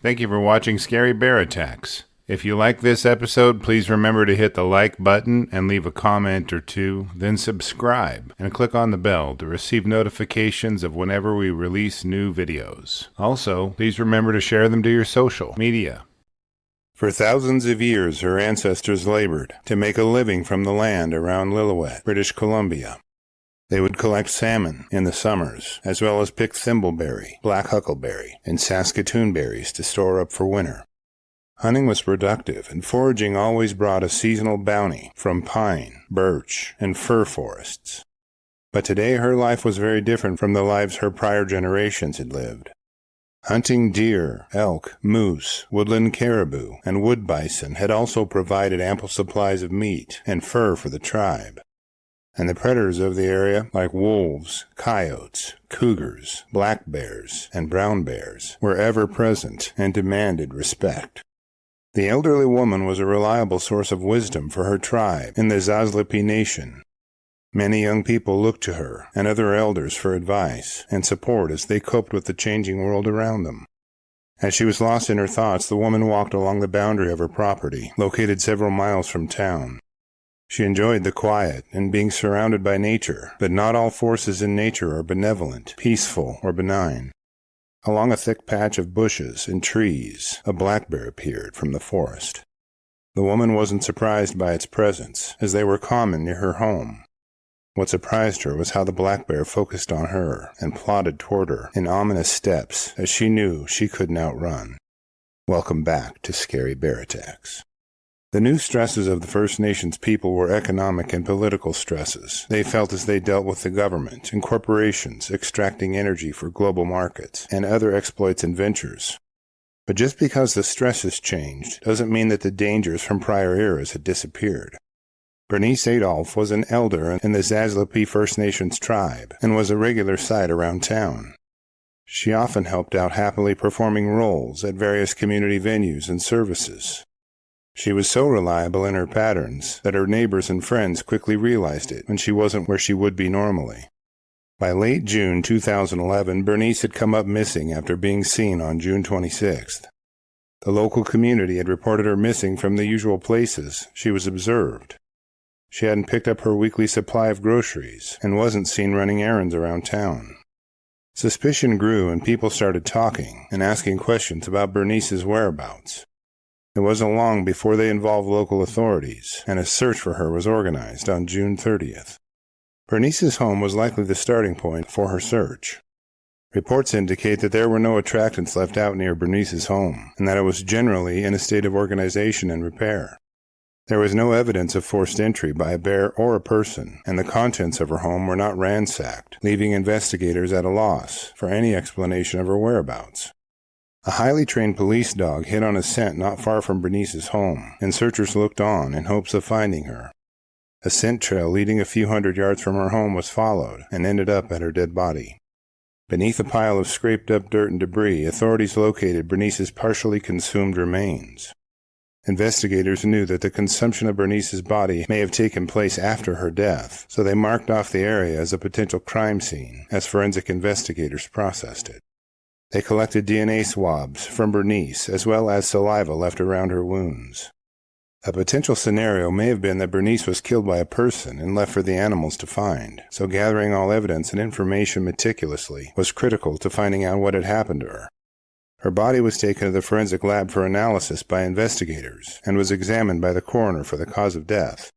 Thank you for watching Scary Bear Attacks. If you like this episode, please remember to hit the like button and leave a comment or two, then subscribe and click on the bell to receive notifications of whenever we release new videos. Also, please remember to share them to your social media. For thousands of years, her ancestors labored to make a living from the land around Lillooet, British Columbia. They would collect salmon in the summers, as well as pick thimbleberry, black huckleberry, and Saskatoon berries to store up for winter. Hunting was productive, and foraging always brought a seasonal bounty from pine, birch, and fir forests. But today her life was very different from the lives her prior generations had lived. Hunting deer, elk, moose, woodland caribou, and wood bison had also provided ample supplies of meat and fur for the tribe. And the predators of the area, like wolves, coyotes, cougars, black bears, and brown bears, were ever present and demanded respect. The elderly woman was a reliable source of wisdom for her tribe in the Xaxli'p Nation. Many young people looked to her and other elders for advice and support as they coped with the changing world around them. As she was lost in her thoughts, the woman walked along the boundary of her property, located several miles from town. She enjoyed the quiet and being surrounded by nature, but not all forces in nature are benevolent, peaceful, or benign. Along a thick patch of bushes and trees, a black bear appeared from the forest. The woman wasn't surprised by its presence, as they were common near her home. What surprised her was how the black bear focused on her and plodded toward her in ominous steps, as she knew she couldn't outrun. Welcome back to Scary Bear Attacks. The new stresses of the First Nations people were economic and political stresses they felt as they dealt with the government and corporations extracting energy for global markets and other exploits and ventures. But just because the stresses changed doesn't mean that the dangers from prior eras had disappeared. Bernice Adolf was an elder in the Xaxli'p First Nations Tribe and was a regular sight around town. She often helped out happily performing roles at various community venues and services. She was so reliable in her patterns that her neighbors and friends quickly realized it when she wasn't where she would be normally. By late June 2011, Bernice had come up missing after being seen on June 26th. The local community had reported her missing from the usual places she was observed. She hadn't picked up her weekly supply of groceries and wasn't seen running errands around town. Suspicion grew and people started talking and asking questions about Bernice's whereabouts. It wasn't long before they involved local authorities, and a search for her was organized on June 30th. Bernice's home was likely the starting point for her search. Reports indicate that there were no attractants left out near Bernice's home, and that it was generally in a state of organization and repair. There was no evidence of forced entry by a bear or a person, and the contents of her home were not ransacked, leaving investigators at a loss for any explanation of her whereabouts. A highly trained police dog hit on a scent not far from Bernice's home, and searchers looked on in hopes of finding her. A scent trail leading a few hundred yards from her home was followed and ended up at her dead body. Beneath a pile of scraped-up dirt and debris, authorities located Bernice's partially consumed remains. Investigators knew that the consumption of Bernice's body may have taken place after her death, so they marked off the area as a potential crime scene as forensic investigators processed it. They collected DNA swabs from Bernice as well as saliva left around her wounds. A potential scenario may have been that Bernice was killed by a person and left for the animals to find, so gathering all evidence and information meticulously was critical to finding out what had happened to her. Her body was taken to the forensic lab for analysis by investigators and was examined by the coroner for the cause of death.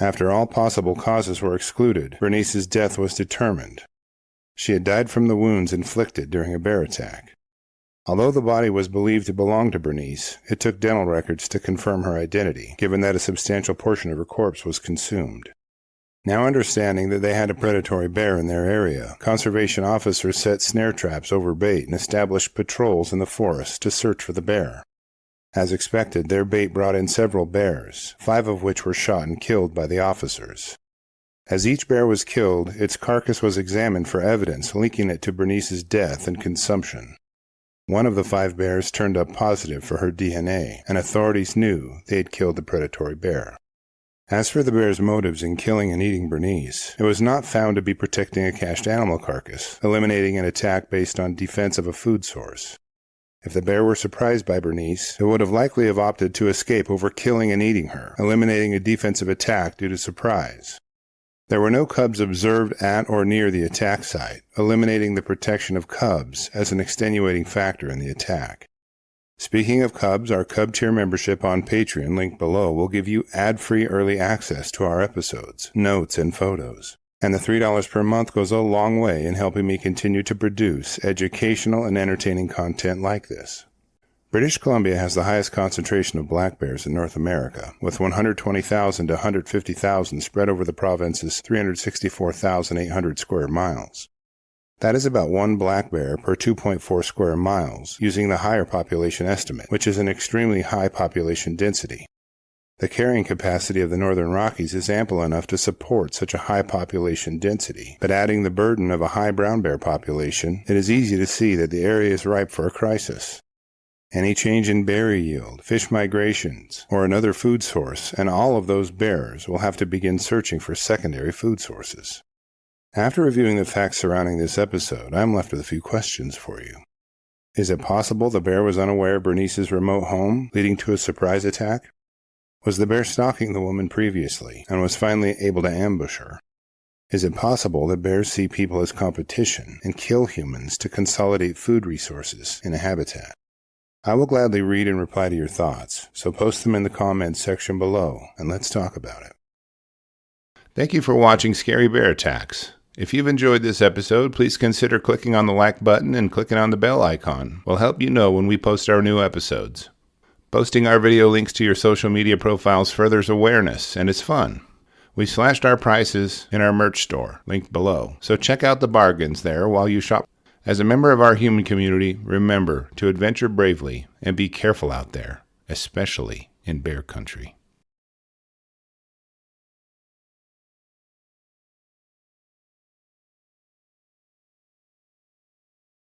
After all possible causes were excluded, Bernice's death was determined. She had died from the wounds inflicted during a bear attack. Although the body was believed to belong to Bernice, it took dental records to confirm her identity, given that a substantial portion of her corpse was consumed. Now understanding that they had a predatory bear in their area, conservation officers set snare traps over bait and established patrols in the forest to search for the bear. As expected, their bait brought in several bears, 5 of which were shot and killed by the officers. As each bear was killed, its carcass was examined for evidence linking it to Bernice's death and consumption. One of the 5 bears turned up positive for her DNA, and authorities knew they had killed the predatory bear. As for the bear's motives in killing and eating Bernice, it was not found to be protecting a cached animal carcass, eliminating an attack based on defense of a food source. If the bear were surprised by Bernice, it would have likely opted to escape over killing and eating her, eliminating a defensive attack due to surprise. There were no cubs observed at or near the attack site, eliminating the protection of cubs as an extenuating factor in the attack. Speaking of cubs, our Cub Tier membership on Patreon, linked below, will give you ad-free early access to our episodes, notes, and photos. And the $3 per month goes a long way in helping me continue to produce educational and entertaining content like this. British Columbia has the highest concentration of black bears in North America, with 120,000 to 150,000 spread over the province's 364,800 square miles. That is about one black bear per 2.4 square miles, using the higher population estimate, which is an extremely high population density. The carrying capacity of the Northern Rockies is ample enough to support such a high population density, but adding the burden of a high brown bear population, it is easy to see that the area is ripe for a crisis. Any change in berry yield, fish migrations, or another food source, and all of those bears will have to begin searching for secondary food sources. After reviewing the facts surrounding this episode, I am left with a few questions for you. Is it possible the bear was unaware of Bernice's remote home, leading to a surprise attack? Was the bear stalking the woman previously, and was finally able to ambush her? Is it possible that bears see people as competition and kill humans to consolidate food resources in a habitat? I will gladly read and reply to your thoughts, so post them in the comments section below, and let's talk about it. Thank you for watching Scary Bear Attacks. If you've enjoyed this episode, please consider clicking on the like button and clicking on the bell icon. We'll help you know when we post our new episodes. Posting our video links to your social media profiles furthers awareness, and it's fun. We've slashed our prices in our merch store, linked below, so check out the bargains there while you shop. As a member of our human community, remember to adventure bravely and be careful out there, especially in bear country.